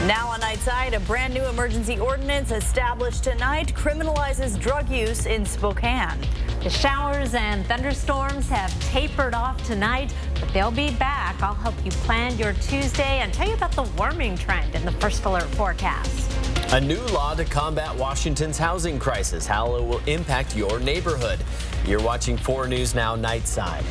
Now on Nightside, a brand new emergency ordinance established tonight criminalizes drug use in Spokane. The showers and thunderstorms have tapered off tonight, but they'll be back. I'll help you plan your Tuesday and tell you about the warming trend in the first alert forecast. A new law to combat Washington's housing crisis, how it will impact your neighborhood. You're watching 4 News Now Nightside.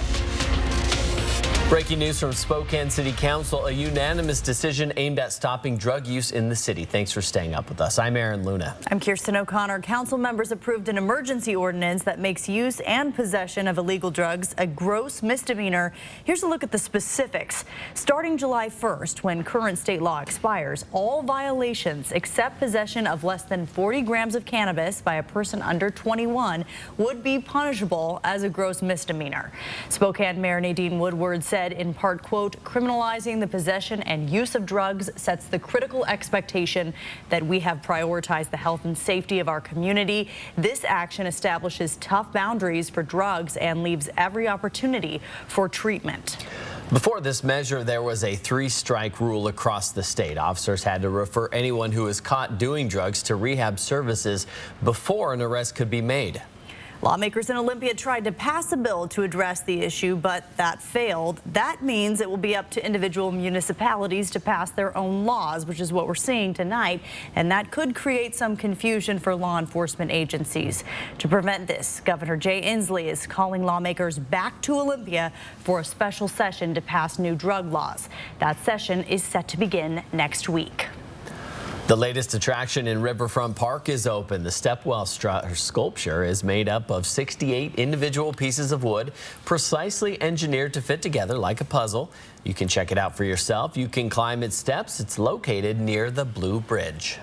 Breaking news from Spokane City Council, a unanimous decision aimed at stopping drug use in the city. Thanks for staying up with us. I'm Aaron Luna. I'm Kirsten O'Connor. Council members approved an emergency ordinance that makes use and possession of illegal drugs a gross misdemeanor. Here's a look at the specifics. Starting July 1st, when current state law expires, all violations except possession of less than 40 grams of cannabis by a person under 21 would be punishable as a gross misdemeanor. Spokane Mayor Nadine Woodward said in part, quote, criminalizing the possession and use of drugs sets the critical expectation that we have prioritized the health and safety of our community. This action establishes tough boundaries for drugs and leaves every opportunity for treatment. Before this measure, there was a 3-strike rule across the state. Officers had to refer anyone who was caught doing drugs to rehab services before an arrest could be made. Lawmakers in Olympia tried to pass a bill to address the issue, but that failed. That means it will be up to individual municipalities to pass their own laws, which is what we're seeing tonight, and that could create some confusion for law enforcement agencies. To prevent this, Governor Jay Inslee is calling lawmakers back to Olympia for a special session to pass new drug laws. That session is set to begin next week. The latest attraction in Riverfront Park is open. The Stepwell sculpture is made up of 68 individual pieces of wood, precisely engineered to fit together like a puzzle. You can check it out for yourself. You can climb its steps. It's located near the Blue Bridge.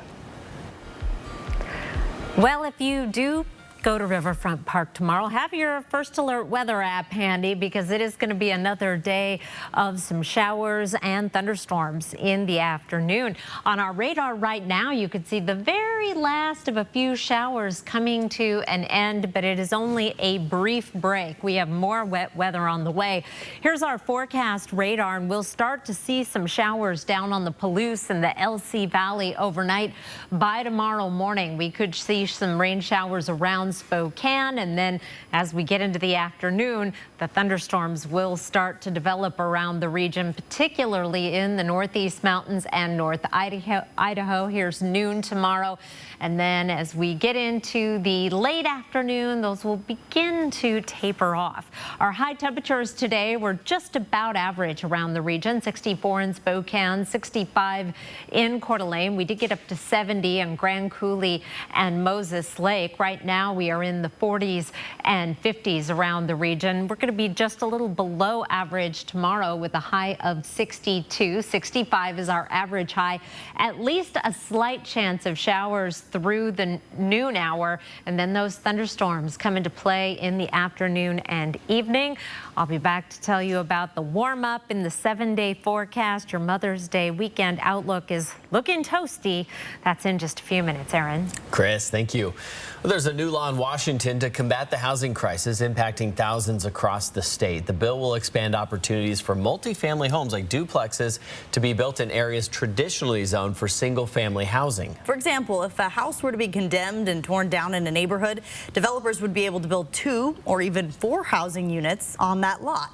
Well, if you do go to Riverfront Park tomorrow, have your First Alert weather app handy because it is going to be another day of some showers and thunderstorms in the afternoon. On our radar right now, you can see the very last of a few showers coming to an end, but it is only a brief break. We have more wet weather on the way. Here's our forecast radar, and we'll start to see some showers down on the Palouse and the LC Valley overnight. By tomorrow morning, we could see some rain showers around Spokane, and then as we get into the afternoon, the thunderstorms will start to develop around the region, particularly in the Northeast Mountains and North Idaho. Here's noon tomorrow, and then as we get into the late afternoon, those will begin to taper off. Our high temperatures today were just about average around the region. 64 in Spokane, 65 in Coeur d'Alene. We did get up to 70 in Grand Coulee and Moses Lake. Right now we are in the 40s and 50s around the region. We're going to be just a little below average tomorrow with a high of 62. 65 is our average high. At least a slight chance of showers through the noon hour, and then those thunderstorms come into play in the afternoon and evening. I'll be back to tell you about the warm up in the 7-day forecast. Your Mother's Day weekend outlook is looking toasty. That's in just a few minutes, Aaron. Chris, thank you. Well, there's a new law in Washington to combat the housing crisis impacting thousands across the state. The bill will expand opportunities for multifamily homes like duplexes to be built in areas traditionally zoned for single-family housing. For example, if a house were to be condemned and torn down in a neighborhood, developers would be able to build 2 or even 4 housing units on that lot.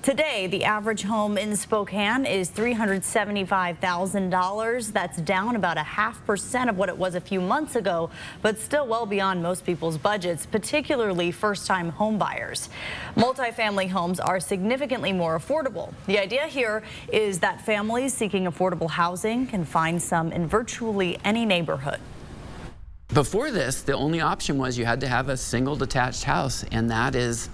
Today, the average home in Spokane is $375,000. That's down about 0.5% of what it was a few months ago, but still well beyond most people's budgets, particularly first-time home buyers. Multifamily homes are significantly more affordable. The idea here is that families seeking affordable housing can find some in virtually any neighborhood. Before this, the only option was you had to have a single detached house, and that is,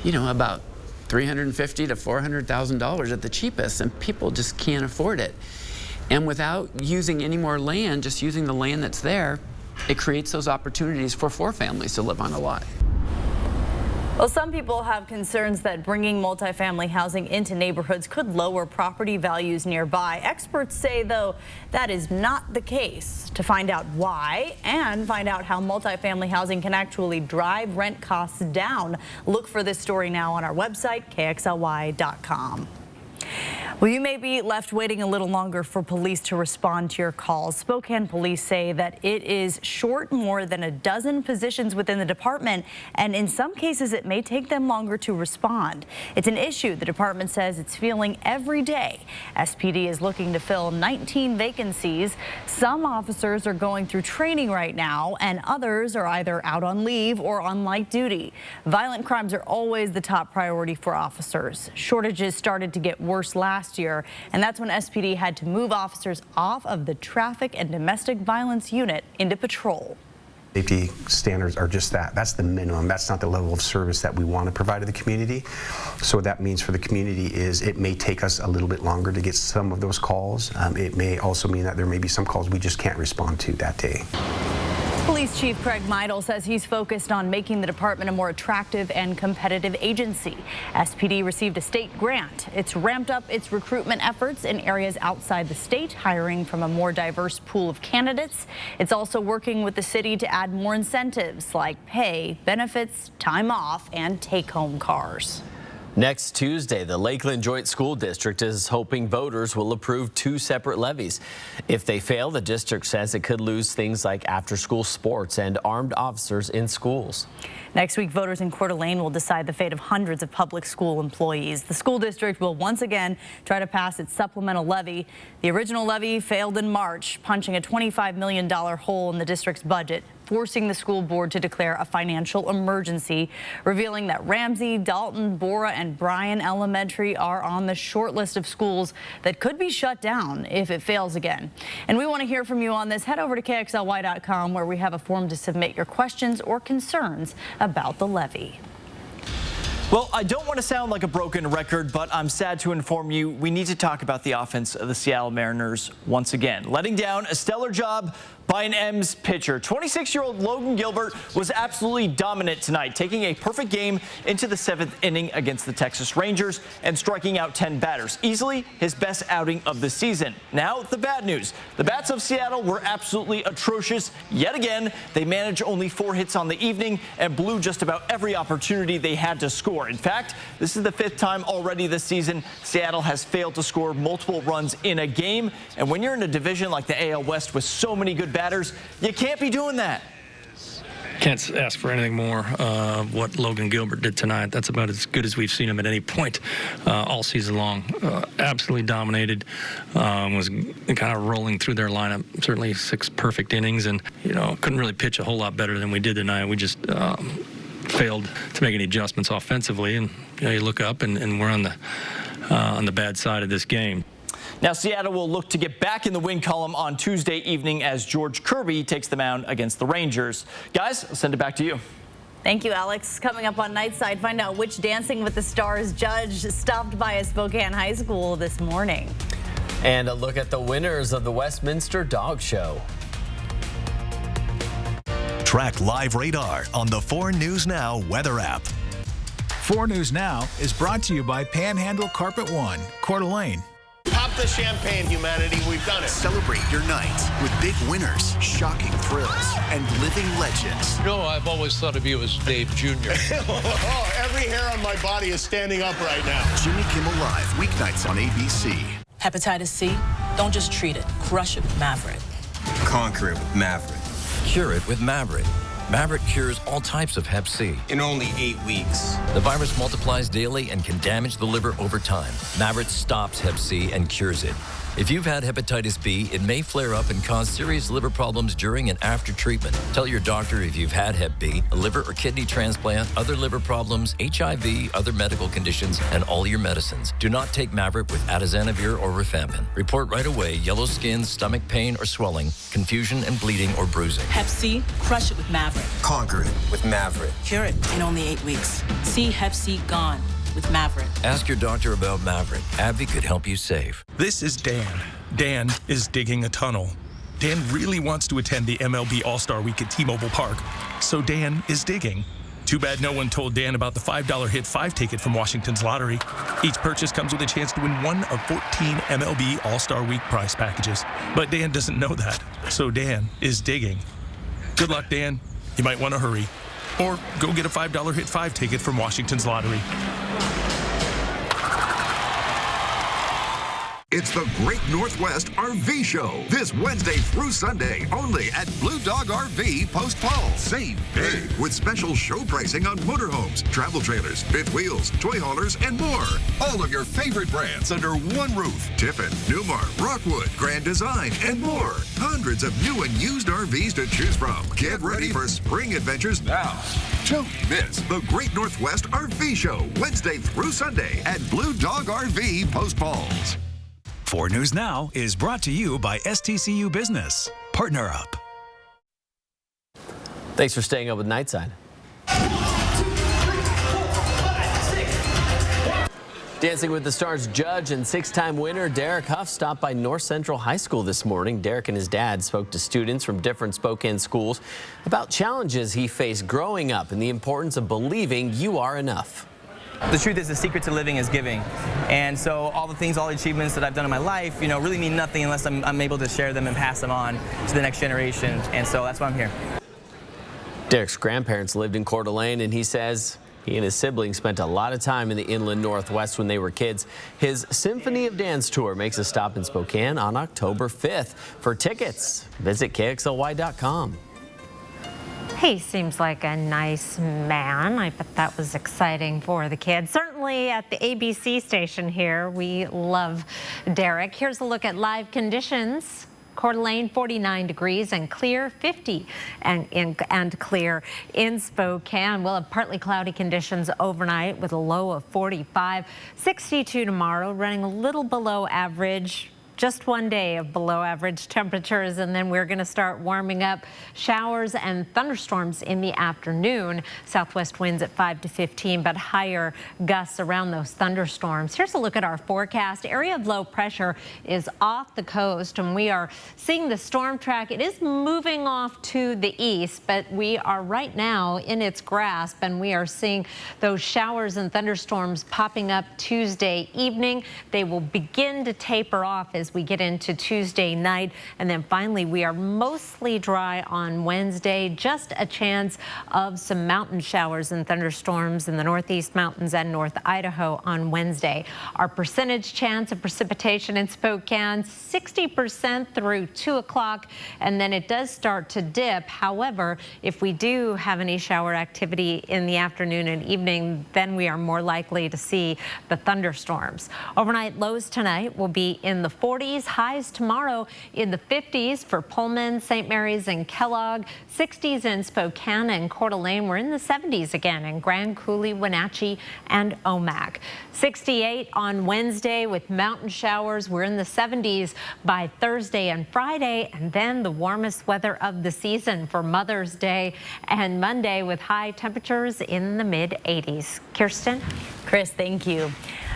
about $350,000 to $400,000 at the cheapest, and people just can't afford it. And without using any more land, just using the land that's there, it creates those opportunities for 4 families to live on a lot. Well, some people have concerns that bringing multifamily housing into neighborhoods could lower property values nearby. Experts say, though, that is not the case. To find out why and find out how multifamily housing can actually drive rent costs down, look for this story now on our website, KXLY.com. Well, you may be left waiting a little longer for police to respond to your calls. Spokane police say that it is short more than a dozen positions within the department, and in some cases it may take them longer to respond. It's an issue the department says it's feeling every day. SPD is looking to fill 19 vacancies. Some officers are going through training right now, and others are either out on leave or on light duty. Violent crimes are always the top priority for officers. Shortages started to get worse last year, and that's when SPD had to move officers off of the traffic and domestic violence unit into patrol. Safety standards are just that. That's the minimum. That's not the level of service that we want to provide to the community. So what that means for the community is it may take us a little bit longer to get some of those calls. It may also mean that there may be some calls we just can't respond to that day. Police Chief Craig Meidel says he's focused on making the department a more attractive and competitive agency. SPD received a state grant. It's ramped up its recruitment efforts in areas outside the state, hiring from a more diverse pool of candidates. It's also working with the city to add more incentives like pay, benefits, time off, and take-home cars. Next Tuesday, the Lakeland Joint School District is hoping voters will approve 2 separate levies. If they fail, the district says it could lose things like after-school sports and armed officers in schools. Next week, voters in Coeur d'Alene will decide the fate of hundreds of public school employees. The school district will once again try to pass its supplemental levy. The original levy failed in March, punching a $25 million hole in the district's budget, forcing the school board to declare a financial emergency, revealing that Ramsey, Dalton, Bora, and Bryan Elementary are on the short list of schools that could be shut down if it fails again. And we want to hear from you on this. Head over to KXLY.com, where we have a form to submit your questions or concerns about the levy. Well, I don't want to sound like a broken record, but I'm sad to inform you we need to talk about the offense of the Seattle Mariners once again. Letting down a stellar job by an M's pitcher. 26-year-old Logan Gilbert was absolutely dominant tonight, taking a perfect game into the 7th inning against the Texas Rangers and striking out 10 batters. Easily his best outing of the season. Now, the bad news. The bats of Seattle were absolutely atrocious. Yet again, they managed only 4 hits on the evening and blew just about every opportunity they had to score. In fact, this is the 5th time already this season Seattle has failed to score multiple runs in a game. And when you're in a division like the AL West with so many good batters, you can't be doing that. Can't ask for anything more. What Logan Gilbert did tonight, that's about as good as we've seen him at any point all season long. Absolutely dominated. Was kind of rolling through their lineup. Certainly 6 perfect innings, and couldn't really pitch a whole lot better than we did tonight. We just failed to make any adjustments offensively, and you look up and we're on the bad side of this game. Now, Seattle will look to get back in the win column on Tuesday evening as George Kirby takes the mound against the Rangers. Guys, I'll send it back to you. Thank you, Alex. Coming up on Nightside, find out which Dancing with the Stars judge stopped by a Spokane high school this morning. And a look at the winners of the Westminster Dog Show. Track live radar on the 4 News Now weather app. 4 News Now is brought to you by Panhandle Carpet One, Coeur d'Alene. Pop the champagne, humanity. We've done it. Celebrate your night with big winners, shocking thrills, and living legends. I've always thought of you as Dave Jr. Every hair on my body is standing up right now. Jimmy Kimmel Live, weeknights on ABC. Hepatitis C, don't just treat it. Crush it with Maverick. Conquer it with Maverick. Cure it with Maverick. Maverick cures all types of Hep C. In only 8 weeks. The virus multiplies daily and can damage the liver over time. Maverick stops Hep C and cures it. If you've had hepatitis B, it may flare up and cause serious liver problems during and after treatment. Tell your doctor if you've had Hep B, a liver or kidney transplant, other liver problems, HIV, other medical conditions, and all your medicines. Do not take Maverick with atazanavir or rifampin. Report right away yellow skin, stomach pain or swelling, confusion and bleeding or bruising. Hep C, crush it with Maverick. Conquer it with Maverick. Cure it in only 8 weeks. See Hep C gone with Maverick. Ask your doctor about Maverick. AbbVie could help you save. This is Dan. Dan is digging a tunnel. Dan really wants to attend the MLB All-Star Week at T-Mobile Park, so Dan is digging. Too bad no one told Dan about the $5 Hit 5 ticket from Washington's lottery. Each purchase comes with a chance to win one of 14 MLB All-Star Week prize packages. But Dan doesn't know that, so Dan is digging. Good luck, Dan. You might want to hurry. Or go get a $5 Hit 5 ticket from Washington's lottery. It's the Great Northwest RV Show this Wednesday through Sunday only at Blue Dog RV Post Falls. Save big with special show pricing on motorhomes, travel trailers, fifth wheels, toy haulers, and more. All of your favorite brands under one roof. Tiffin, Newmar, Rockwood, Grand Design, and more. Hundreds of new and used RVs to choose from. Get ready for spring adventures now. Don't miss the Great Northwest RV Show Wednesday through Sunday at Blue Dog RV Post Falls. 4 News Now is brought to you by STCU Business. Partner up. Thanks for staying up with Nightside. Dancing with the Stars judge and 6-time winner Derek Huff stopped by North Central High School this morning. Derek and his dad spoke to students from different Spokane schools about challenges he faced growing up and the importance of believing you are enough. The truth is, the secret to living is giving. And so all the things, all the achievements that I've done in my life, really mean nothing unless I'm able to share them and pass them on to the next generation. And so that's why I'm here. Derek's grandparents lived in Coeur d'Alene, and he says he and his siblings spent a lot of time in the inland Northwest when they were kids. His Symphony of Dance tour makes a stop in Spokane on October 5th. For tickets, visit KXLY.com. He seems like a nice man. I bet that was exciting for the kids. Certainly at the ABC station here, we love Derek. Here's a look at live conditions. Coeur d'Alene, 49 degrees and clear, 50 and clear in Spokane. We'll have partly cloudy conditions overnight with a low of 45, 62 tomorrow, running a little below average. Just one day of below average temperatures, and then we're going to start warming up. Showers and thunderstorms in the afternoon. Southwest winds at 5 to 15, but higher gusts around those thunderstorms. Here's a look at our forecast. Area of low pressure is off the coast, and we are seeing the storm track. It is moving off to the east, but we are right now in its grasp, and we are seeing those showers and thunderstorms popping up Tuesday evening. They will begin to taper off as we get into Tuesday night, and then finally we are mostly dry on Wednesday. Just a chance of some mountain showers and thunderstorms in the Northeast Mountains and North Idaho on Wednesday. Our percentage chance of precipitation in Spokane, 60% through 2 o'clock, and then it does start to dip. However, if we do have any shower activity in the afternoon and evening, then we are more likely to see the thunderstorms. Overnight lows tonight will be in the 40s, highs tomorrow in the 50s for Pullman, St. Mary's, and Kellogg. 60s in Spokane and Coeur d'Alene. We're in the 70s again in Grand Coulee, Wenatchee, and Omak. 68 on Wednesday with mountain showers. We're in the 70s by Thursday and Friday, and then the warmest weather of the season for Mother's Day and Monday with high temperatures in the mid-80s. Kirsten? Chris, thank you.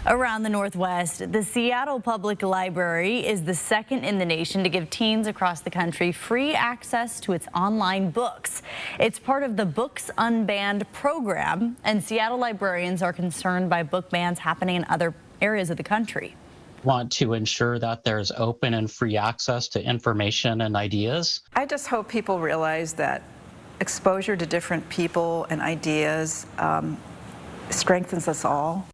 Around the Northwest, the Seattle Public Library is the second in the nation to give teens across the country free access to its online books. It's part of the Books Unbanned program, and Seattle librarians are concerned by book bans happening in other areas of the country. Want to ensure that there's open and free access to information and ideas. I just hope people realize that exposure to different people and ideas strengthens us all.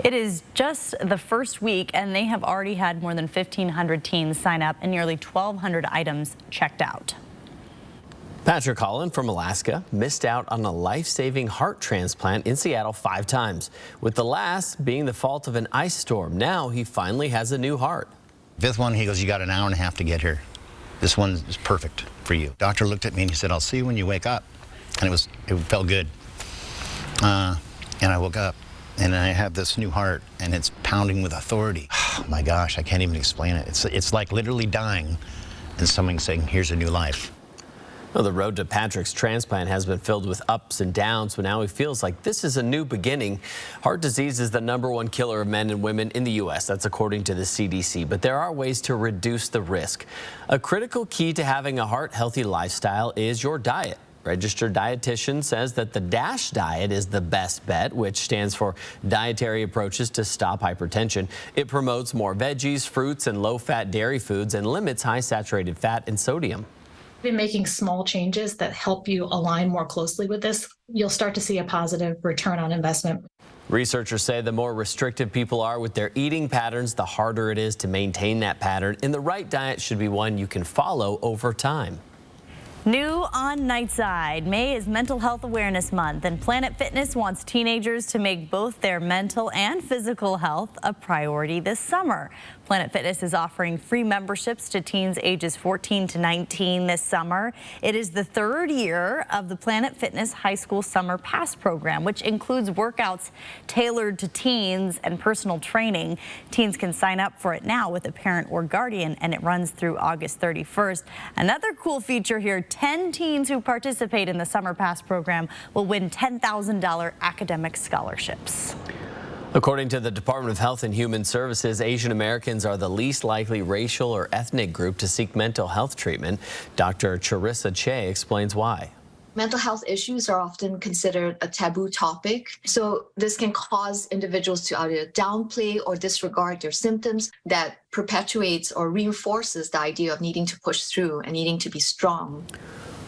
It is just the first week, and they have already had more than 1,500 teens sign up and nearly 1,200 items checked out. Patrick Holland from Alaska missed out on a life-saving heart transplant in Seattle 5 times, with the last being the fault of an ice storm. Now he finally has a new heart. 5th one, he goes, you got an hour and a half to get here. This one is perfect for you. Doctor looked at me and he said, I'll see you when you wake up. And it felt good. And I woke up. And I have this new heart, and it's pounding with authority. Oh my gosh, I can't even explain it. It's like literally dying, and someone saying, here's a new life. Well, the road to Patrick's transplant has been filled with ups and downs, but now he feels like this is a new beginning. Heart disease is the #1 killer of men and women in the U.S. That's according to the CDC, but there are ways to reduce the risk. A critical key to having a heart-healthy lifestyle is your diet. Registered dietitian says that the DASH diet is the best bet, which stands for Dietary Approaches to Stop Hypertension. It promotes more veggies, fruits, and low-fat dairy foods and limits high saturated fat and sodium. Been making small changes that help you align more closely with this, you'll start to see a positive return on investment. Researchers say the more restrictive people are with their eating patterns, the harder it is to maintain that pattern. And the right diet should be one you can follow over time. New on Nightside, May is Mental Health Awareness Month, and Planet Fitness wants teenagers to make both their mental and physical health a priority this summer. Planet Fitness is offering free memberships to teens ages 14 to 19 this summer. It is the third year of the Planet Fitness High School Summer Pass program, which includes workouts tailored to teens and personal training. Teens can sign up for it now with a parent or guardian, and it runs through August 31st. Another cool feature here, 10 teens who participate in the Summer Pass program will win $10,000 academic scholarships. According to the Department of Health and Human Services, Asian Americans are the least likely racial or ethnic group to seek mental health treatment. Dr. Charissa Che explains why. Mental health issues are often considered a taboo topic, so this can cause individuals to either downplay or disregard their symptoms. That perpetuates or reinforces the idea of needing to push through and needing to be strong.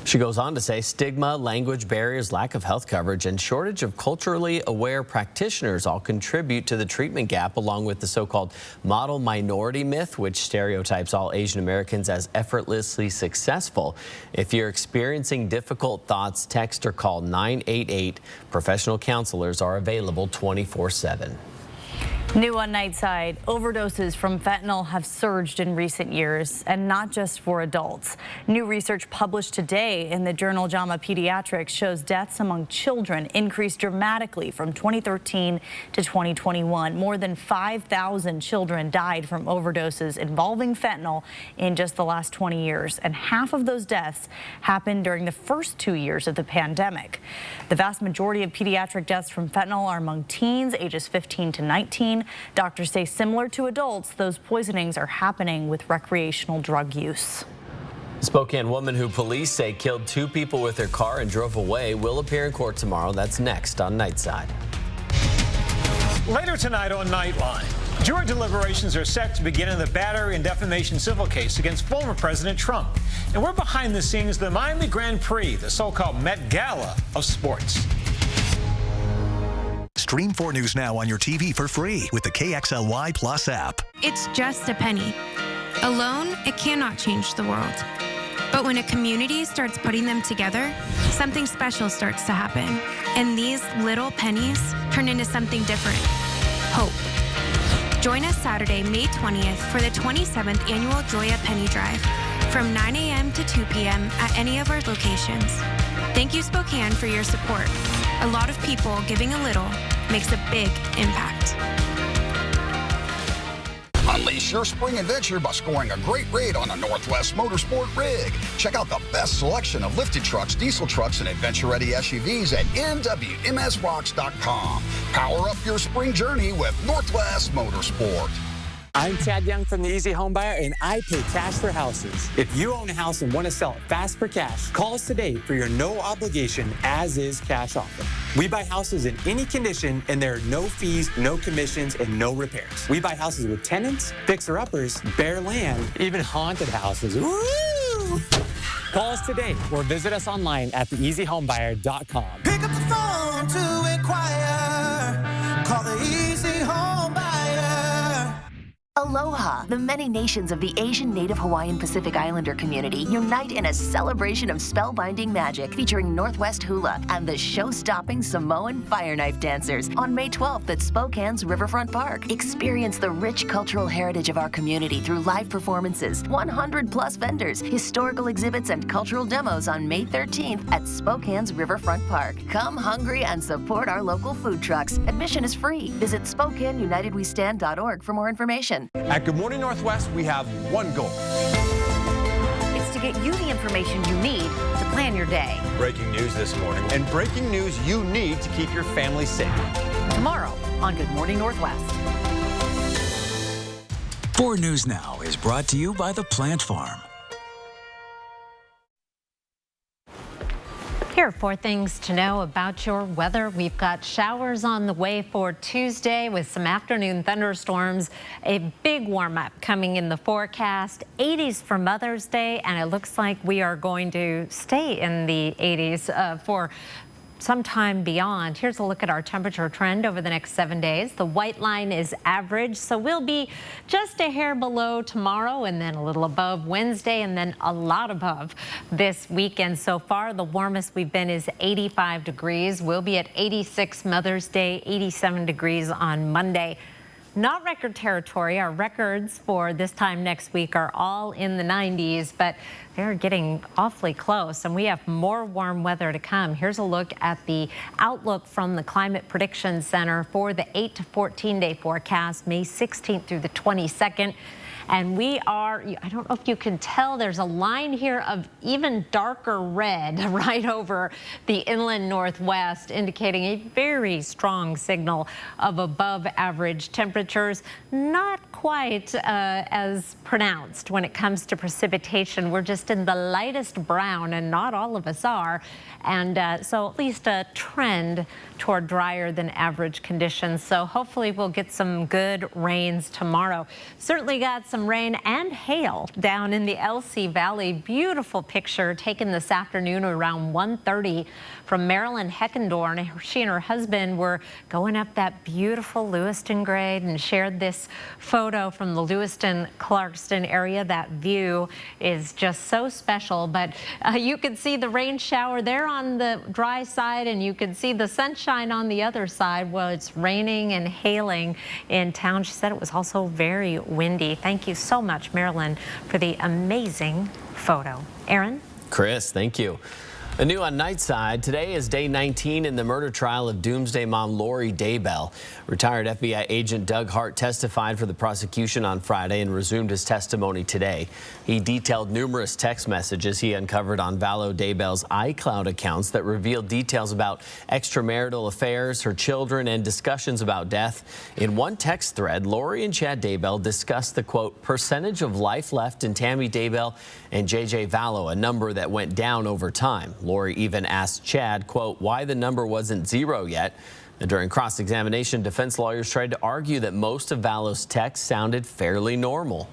She goes on to say stigma, language barriers, lack of health coverage, and shortage of culturally aware practitioners all contribute to the treatment gap, along with the so-called model minority myth, which stereotypes all Asian Americans as effortlessly successful. If you're experiencing difficult thoughts, text or call 988. Professional counselors are available 24/7. New on Nightside, overdoses from fentanyl have surged in recent years, and not just for adults. New research published today in the journal JAMA Pediatrics shows deaths among children increased dramatically from 2013 to 2021. More than 5,000 children died from overdoses involving fentanyl in just the last 20 years, and half of those deaths happened during the first 2 years of the pandemic. The vast majority of pediatric deaths from fentanyl are among teens ages 15 to 19. Doctors say, similar to adults, those poisonings are happening with recreational drug use. Spokane woman who police say killed 2 people with her car and drove away will appear in court tomorrow. That's next on Nightside. Later tonight on Nightline, jury deliberations are set to begin in the battery and defamation civil case against former President Trump. And we're behind the scenes of the Miami Grand Prix, the so-called Met Gala of sports. Stream 4 News now on your TV for free with the KXLY Plus app. It's just a penny. Alone, it cannot change the world. But when a community starts putting them together, something special starts to happen. And these little pennies turn into something different. Hope. Join us Saturday, May 20th for the 27th Annual Joya Penny Drive from 9 a.m. to 2 p.m. at any of our locations. Thank you, Spokane, for your support. A lot of people giving a little makes a big impact. Unleash your spring adventure by scoring a great rate on a Northwest Motorsport rig. Check out the best selection of lifted trucks, diesel trucks, and adventure-ready SUVs at nwmsrocks.com. Power up your spring journey with Northwest Motorsport. I'm Chad Young from the Easy Home Buyer, and I pay cash for houses. If you own a house and want to sell it fast for cash, call us today for your no-obligation as-is cash offer. We buy houses in any condition, and there are no fees, no commissions, and no repairs. We buy houses with tenants, fixer-uppers, bare land, even haunted houses. Woo! Call us today or visit us online at theeasyhomebuyer.com. Pick up the phone to inquire. Call the Easy Home Buyer. Aloha! The many nations of the Asian Native Hawaiian Pacific Islander community unite in a celebration of spellbinding magic featuring Northwest Hula and the show-stopping Samoan Fire Knife Dancers on May 12th at Spokane's Riverfront Park. Experience the rich cultural heritage of our community through live performances, 100-plus vendors, historical exhibits, and cultural demos on May 13th at Spokane's Riverfront Park. Come hungry and support our local food trucks. Admission is free. Visit SpokaneUnitedWeStand.org for more information. At Good Morning Northwest, we have one goal. It's to get you the information you need to plan your day. Breaking news this morning. And breaking news you need to keep your family safe. Tomorrow on Good Morning Northwest. 4 News Now is brought to you by the Plant Farm. Here are 4 things to know about your weather. We've got showers on the way for Tuesday with some afternoon thunderstorms. A big warm up coming in the forecast. 80s for Mother's Day, and it looks like we are going to stay in the 80s for sometime beyond. Here's a look at our temperature trend over the next 7 days. The white line is average, so we'll be just a hair below tomorrow and then a little above Wednesday and then a lot above this weekend. So far, the warmest we've been is 85 degrees. We'll be at 86 Mother's Day, 87 degrees on Monday. Not record territory. Our records for this time next week are all in the 90s, but they're getting awfully close, and we have more warm weather to come. Here's a look at the outlook from the Climate Prediction Center for the 8 to 14-day forecast, May 16th through the 22nd. And we are, I don't know if you can tell, there's a line here of even darker red right over the inland northwest, indicating a very strong signal of above average temperatures. Not quite as pronounced when it comes to precipitation. We're just in the lightest brown, and not all of us are. And so at least a trend toward drier than average conditions. So hopefully we'll get some good rains tomorrow. Certainly got some rain and hail down in the LC Valley. Beautiful picture taken this afternoon around 1:30 from Marilyn Heckendorn. She and her husband were going up that beautiful Lewiston grade and shared this photo from the Lewiston-Clarkston area. That view is just so special. But you can see the rain shower there on the dry side, and you can see the sunshine on the other side. Well, it's raining and hailing in town. She said it was also very windy. Thank you so much, Marilyn, for the amazing photo. Aaron? Chris, thank you. Anew on Nightside, today is day 19 in the murder trial of Doomsday Mom Lori Daybell. Retired FBI agent Doug Hart testified for the prosecution on Friday and resumed his testimony today. He detailed numerous text messages he uncovered on Valo Daybell's iCloud accounts that revealed details about extramarital affairs, her children, and discussions about death. In one text thread, Lori and Chad Daybell discussed the, quote, percentage of life left in Tammy Daybell and JJ Valo, a number that went down over time. Lori even asked Chad, quote, why the number wasn't zero yet. And during cross-examination, defense lawyers tried to argue that most of Valo's texts sounded fairly normal.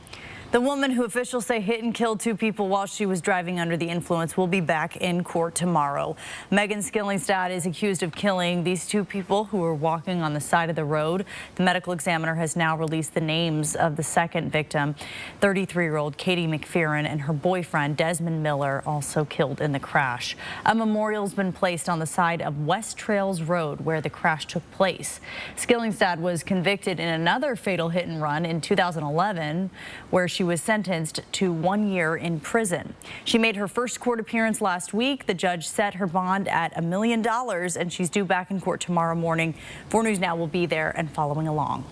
The woman who officials say hit and killed 2 people while she was driving under the influence will be back in court tomorrow. Megan Skillingstad is accused of killing these 2 people who were walking on the side of the road. The medical examiner has now released the names of the second victim, 33-year-old Katie McPherson, and her boyfriend, Desmond Miller, also killed in the crash. A memorial's been placed on the side of West Trails Road where the crash took place. Skillingstad was convicted in another fatal hit and run in 2011, where she was sentenced to 1 year in prison. She made her first court appearance last week. The judge set her bond at $1 million, and she's due back in court tomorrow morning. 4 News Now will be there and following along.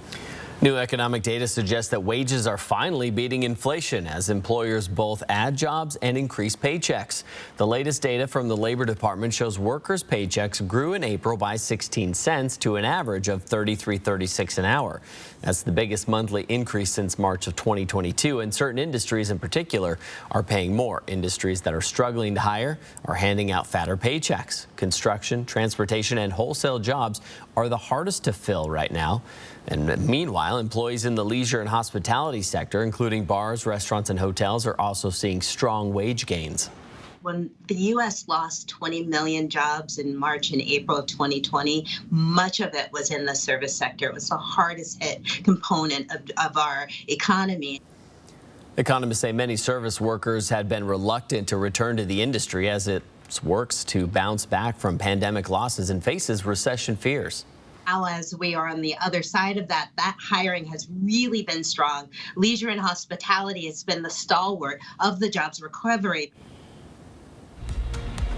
New economic data suggests that wages are finally beating inflation as employers both add jobs and increase paychecks. The latest data from the Labor Department shows workers' paychecks grew in April by 16 cents to an average of $33.36 an hour. That's the biggest monthly increase since March of 2022, and certain industries in particular are paying more. Industries that are struggling to hire are handing out fatter paychecks. Construction, transportation, and wholesale jobs are the hardest to fill right now. And meanwhile, employees in the leisure and hospitality sector, including bars, restaurants, and hotels, are also seeing strong wage gains. When the U.S. lost 20 million jobs in March and April of 2020, much of it was in the service sector. It was the hardest hit component of our economy. Economists say many service workers had been reluctant to return to the industry as it works to bounce back from pandemic losses and faces recession fears. Now, as we are on the other side of that, that hiring has really been strong. Leisure and hospitality has been the stalwart of the jobs recovery.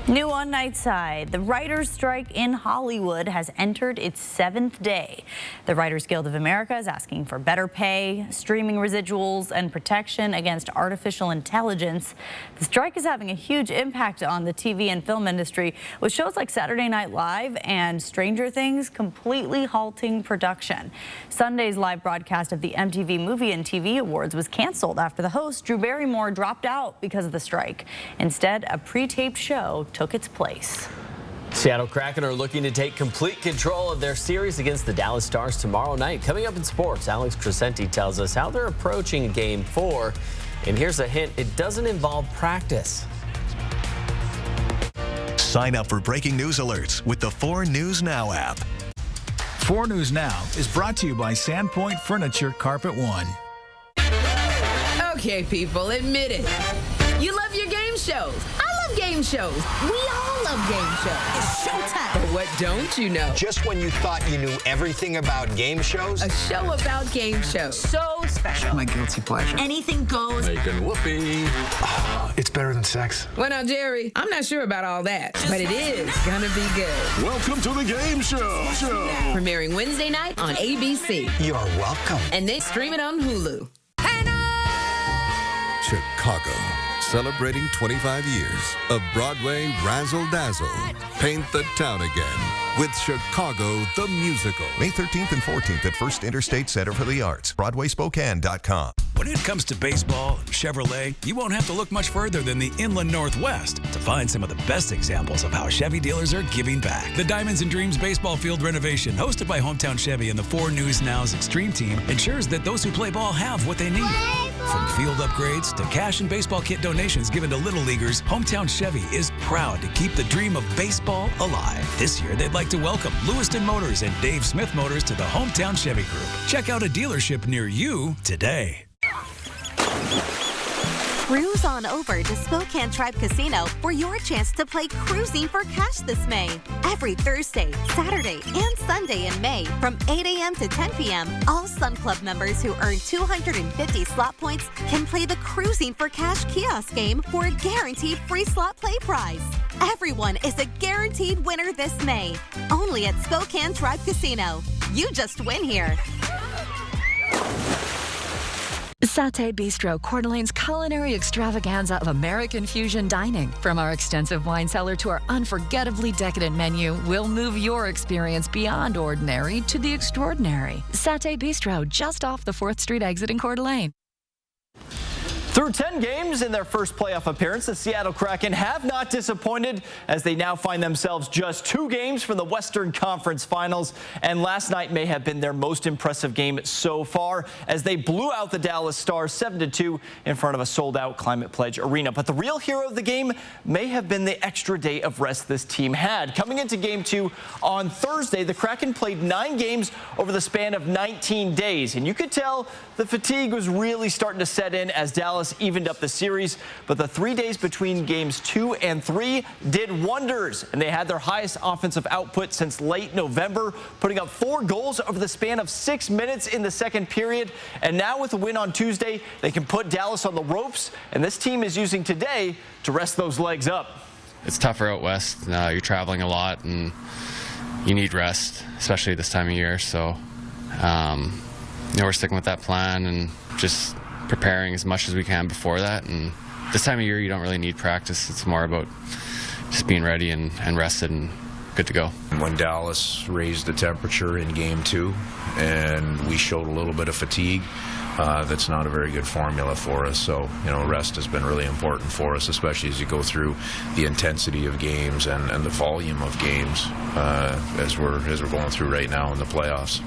New on Nightside, the writers' strike in Hollywood has entered its 7th day. The Writers Guild of America is asking for better pay, streaming residuals, and protection against artificial intelligence. The strike is having a huge impact on the TV and film industry, with shows like Saturday Night Live and Stranger Things completely halting production. Sunday's live broadcast of the MTV Movie and TV Awards was canceled after the host, Drew Barrymore, dropped out because of the strike. Instead, a pre-taped show took its place. Seattle Kraken are looking to take complete control of their series against the Dallas Stars tomorrow night. Coming up in sports, Alex Crescenti tells us how they're approaching Game 4. And here's a hint, it doesn't involve practice. Sign up for breaking news alerts with the 4 News Now app. 4 News Now is brought to you by Sandpoint Furniture Carpet One. Okay, people, admit it. You love your game shows. I love game shows. We all love game shows. It's showtime. But what don't you know? Just when you thought you knew everything about game shows. A show about game shows. So special. My guilty pleasure. Anything goes. Making whoopee. Oh, it's better than sex. Well, now, Jerry, I'm not sure about all that, but it is gonna be good. Welcome to the game show. Premiering Wednesday night on ABC. You're welcome. And then stream it on Hulu. Chicago, celebrating 25 years of Broadway razzle-dazzle. Paint the town again with Chicago the Musical. May 13th and 14th at First Interstate Center for the Arts, BroadwaySpokane.com. When it comes to baseball and Chevrolet, you won't have to look much further than the Inland Northwest to find some of the best examples of how Chevy dealers are giving back. The Diamonds and Dreams baseball field renovation, hosted by Hometown Chevy and the 4 News Now's Extreme Team, ensures that those who play ball have what they need. From field upgrades to cash and baseball kit donations given to Little Leaguers, Hometown Chevy is proud to keep the dream of baseball alive. This year, they'd like to welcome Lewiston Motors and Dave Smith Motors to the Hometown Chevy Group. Check out a dealership near you today. Cruise on over to Spokane Tribe Casino for your chance to play Cruising for Cash this May. Every Thursday, Saturday, and Sunday in May from 8 a.m. to 10 p.m., all Sun Club members who earn 250 slot points can play the Cruising for Cash kiosk game for a guaranteed free slot play prize. Everyone is a guaranteed winner this May. Only at Spokane Tribe Casino. You just win here. Satay Bistro, Coeur d'Alene's culinary extravaganza of American fusion dining. From our extensive wine cellar to our unforgettably decadent menu, we'll move your experience beyond ordinary to the extraordinary. Satay Bistro, just off the 4th Street exit in Coeur d'Alene. Through 10 games in their first playoff appearance, the Seattle Kraken have not disappointed as they now find themselves just 2 games from the Western Conference Finals. And last night may have been their most impressive game so far as they blew out the Dallas Stars 7-2 in front of a sold-out Climate Pledge Arena. But the real hero of the game may have been the extra day of rest this team had. Coming into Game 2 on Thursday, the Kraken played 9 games over the span of 19 days. And you could tell the fatigue was really starting to set in as Dallas evened up the series, but the 3 days between games 2 and 3 did wonders, and they had their highest offensive output since late November, putting up 4 goals over the span of 6 minutes in the second period. And now with a win on Tuesday, they can put Dallas on the ropes, and this team is using today to rest those legs up. It's tougher out west. You're traveling a lot, and you need rest, especially this time of year. So, we're sticking with that plan and just preparing as much as we can before that. And this time of year, you don't really need practice. It's more about just being ready and rested and good to go. When Dallas raised the temperature in Game 2 and we showed a little bit of fatigue, that's not a very good formula for us. So, rest has been really important for us, especially as you go through the intensity of games and the volume of games as we're going through right now in the playoffs.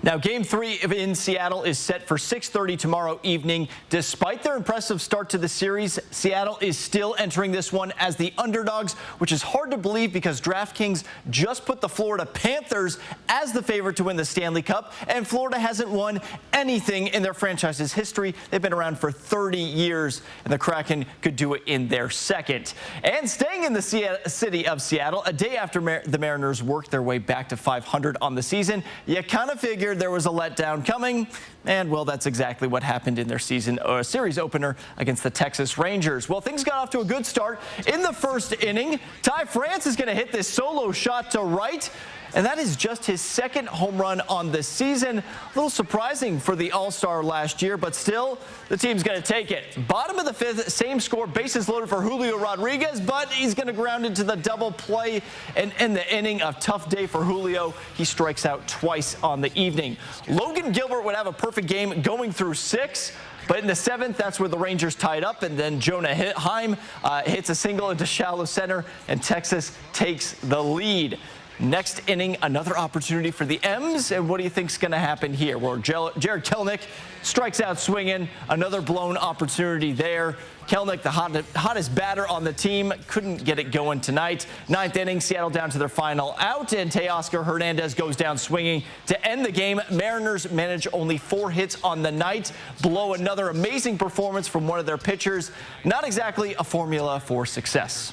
Now, Game 3 in Seattle is set for 6:30 tomorrow evening. Despite their impressive start to the series, Seattle is still entering this one as the underdogs, which is hard to believe because DraftKings just put the Florida Panthers as the favorite to win the Stanley Cup, and Florida hasn't won anything in their franchise's history. They've been around for 30 years, and the Kraken could do it in their second. And staying in the city of Seattle, a day after the Mariners worked their way back to 500 on the season, you kind of figured there was a letdown coming, and well, that's exactly what happened in their series opener against the Texas Rangers. Well, things got off to a good start in the first inning. Ty France is going to hit this solo shot to right, and that is just his second home run on the season. A little surprising for the All-Star last year, but still, the team's going to take it. Bottom of the 5th, same score, bases loaded for Julio Rodriguez, but he's going to ground into the double play and end the inning. A tough day for Julio. He strikes out twice on the evening. Logan Gilbert would have a perfect game going through 6. But in the 7th, that's where the Rangers tied up, and then Jonah Heim hits a single into shallow center, and Texas takes the lead. Next inning, another opportunity for the M's. And what do you think's going to happen here? Well, Jared Kelenic strikes out swinging. Another blown opportunity there. Kelenic, the hottest batter on the team, couldn't get it going tonight. Ninth inning, Seattle down to their final out, and Teoscar Hernandez goes down swinging to end the game. Mariners manage only 4 hits on the night, blow another amazing performance from one of their pitchers. Not exactly a formula for success.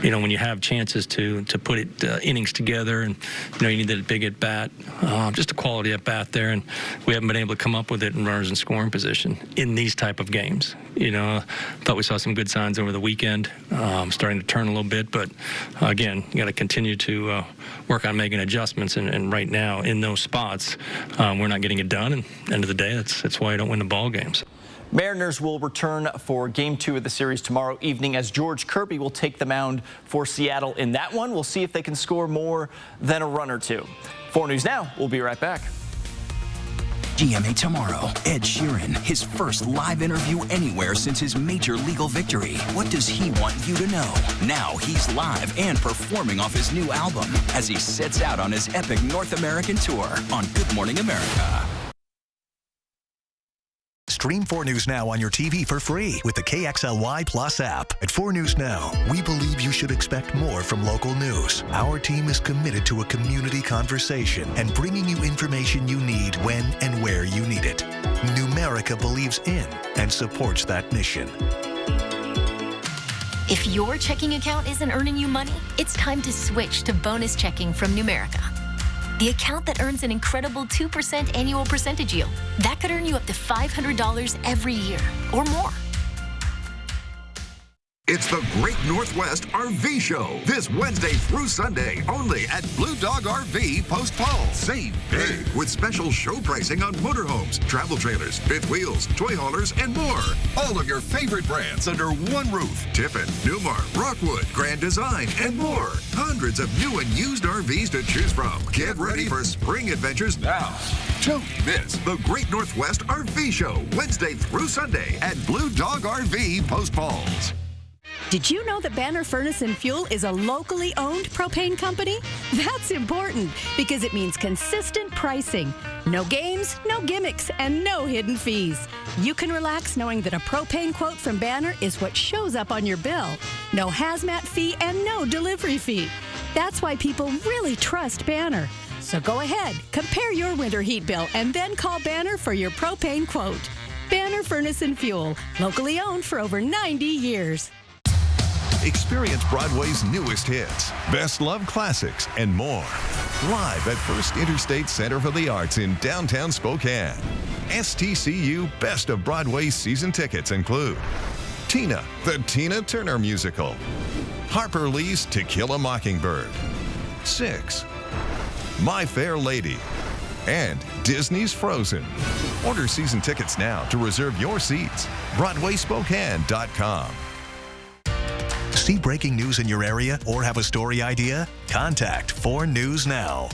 You know, when you have chances to put innings together, and you need that big at bat, just a quality at bat there, and we haven't been able to come up with it in runners in scoring position in these type of games. Thought we saw some good signs over the weekend, starting to turn a little bit, but again, you got to continue to work on making adjustments, and right now in those spots, we're not getting it done. And at the end of the day, that's why you don't win the ball games. Mariners will return for Game 2 of the series tomorrow evening as George Kirby will take the mound for Seattle in that one. We'll see if they can score more than a run or two. 4 News Now, we'll be right back. GMA tomorrow, Ed Sheeran, his first live interview anywhere since his major legal victory. What does he want you to know? Now he's live and performing off his new album as he sets out on his epic North American tour on Good Morning America. Stream 4 News Now on your TV for free with the KXLY Plus app. At 4 News Now, we believe you should expect more from local news. Our team is committed to a community conversation and bringing you information you need when and where you need it. Numerica believes in and supports that mission. If your checking account isn't earning you money, it's time to switch to bonus checking from Numerica. The account that earns an incredible 2% annual percentage yield. That could earn you up to $500 every year or more. It's the Great Northwest RV Show this Wednesday through Sunday only at Blue Dog RV Post Falls. Save big with special show pricing on motorhomes, travel trailers, fifth wheels, toy haulers, and more. All of your favorite brands under one roof. Tiffin, Newmar, Rockwood, Grand Design, and more. Hundreds of new and used RVs to choose from. Get ready for spring adventures now. Don't miss the Great Northwest RV Show Wednesday through Sunday at Blue Dog RV Post Falls. Did you know that Banner Furnace and Fuel is a locally owned propane company? That's important because it means consistent pricing. No games, no gimmicks, and no hidden fees. You can relax knowing that a propane quote from Banner is what shows up on your bill. No hazmat fee and no delivery fee. That's why people really trust Banner. So go ahead, compare your winter heat bill, and then call Banner for your propane quote. Banner Furnace and Fuel, locally owned for over 90 years. Experience Broadway's newest hits, best love classics, and more. Live at First Interstate Center for the Arts in downtown Spokane. STCU Best of Broadway season tickets include Tina, the Tina Turner Musical, Harper Lee's To Kill a Mockingbird, Six, My Fair Lady, and Disney's Frozen. Order season tickets now to reserve your seats. BroadwaySpokane.com. See breaking news in your area or have a story idea? Contact 4 News Now.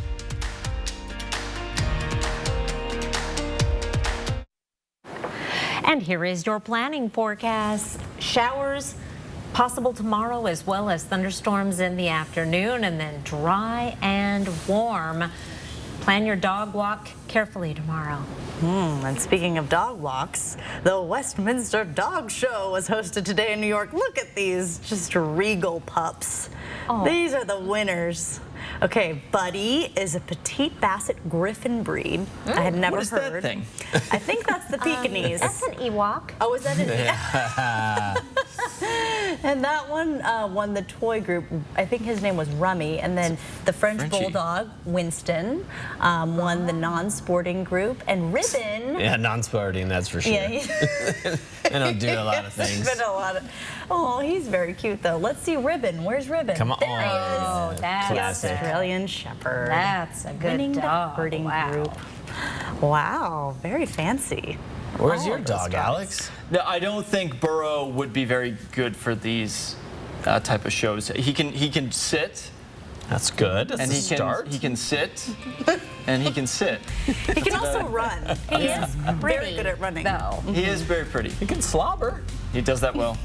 And here is your planning forecast. Showers possible tomorrow as well as thunderstorms in the afternoon, and then dry and warm. Plan your dog walk carefully tomorrow. And speaking of dog walks, the Westminster Dog Show was hosted today in New York. Look at these, just regal pups. Oh. These are the winners. Okay, Buddy is a petite Basset Griffin breed. I had never what is heard. That thing? I think that's the Pekingese. That's an Ewok. Oh, is that an And that one won the toy group. I think his name was Rummy. And then the French Bulldog, Winston, won the non-sporting group. And Ribbon. Yeah, non-sporting, that's for sure. Yeah, I don't do a lot of things. Been a lot of, oh, he's very cute, though. Let's see Ribbon. Where's Ribbon? Come on. There he is. Oh, that's Australian Shepherd. That's a good Winning dog. The herding group. Wow, very fancy. Where's your dog, Alex? No, I don't think Burrow would be very good for these type of shows. He can sit. That's good. That's and a he start. He can sit, and he can sit. He can also run. He is pretty, very good at running. Though. He is very pretty. He can slobber. He does that well.